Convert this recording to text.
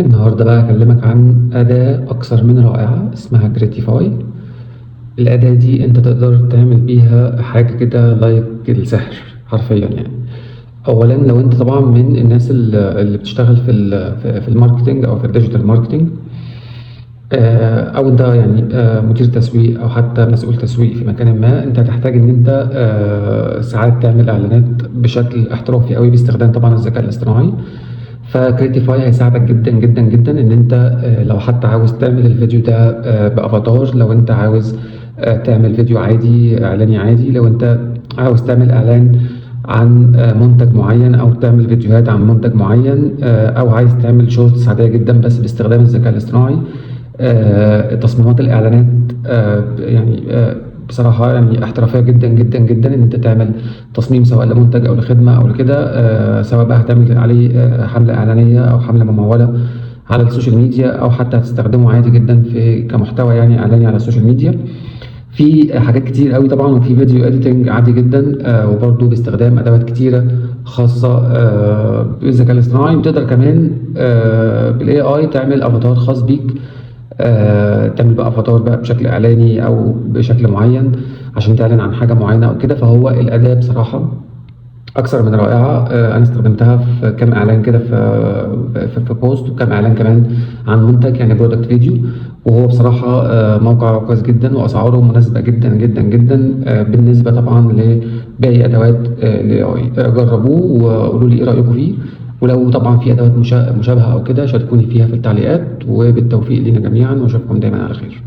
النهاردة بقى هكلمك عن أداة أكثر من رائعة اسمها جريتيفاي. الأداة دي أنت تقدر تعمل بيها حاجة كده لايك السحر حرفيا يعني. أولا لو أنت طبعا من الناس اللي بتشتغل في الماركتينج أو في الديجيتال ماركتينج، أو أنت يعني مدير تسويق أو حتى مسؤول تسويق في مكان ما، أنت هتحتاج إن أنت ساعات تعمل إعلانات بشكل احترافي أوي باستخدام طبعا الذكاء الاصطناعي. فكريتيفاي هيساعدك جدا جدا جدا ان انت لو حتى عاوز تعمل الفيديو ده بافاتار، لو انت عاوز تعمل فيديو عادي اعلاني عادي، لو انت عاوز تعمل اعلان عن منتج معين او تعمل فيديوهات عن منتج معين، او عايز تعمل شورتس عاديه جدا بس باستخدام الذكاء الاصطناعي. تصميمات الاعلانات يعني بصراحة يعني احترافية جدا جدا جدا ان انت تعمل تصميم سواء لمنتج او لخدمة او لكده، سواء بقى هتعمل عليه حملة اعلانية او حملة ممولة على السوشيال ميديا، او حتى هتستخدمه عادي جدا في كمحتوى يعني اعلاني على السوشيال ميديا. في حاجات كتير قوي طبعا، وفي فيديو اديتنج عادي جدا، وبرضه باستخدام ادوات كتيرة خاصة بالذكاء الاصطناعي. بتقدر كمان بالاي اي تعمل افاتار خاص بيك، تعمل بقى افاتار بقى بشكل اعلاني او بشكل معين عشان تعلن عن حاجه معينه او كده. فهو الاداه بصراحه اكثر من رائعه. انا استخدمتها في كام اعلان كده في بوست، وكام اعلان كمان عن منتج يعني برودكت فيديو. وهو بصراحه موقع كويس جدا واسعاره مناسبه جدا جدا جدا، بالنسبه طبعا لباقي ادوات الاي اي. جربوه وقولوا لي ايه رايكم فيه، ولو طبعا في ادوات مشابهه او كده شاركوني فيها في التعليقات. وبالتوفيق لنا جميعا واشوفكم دايما على خير.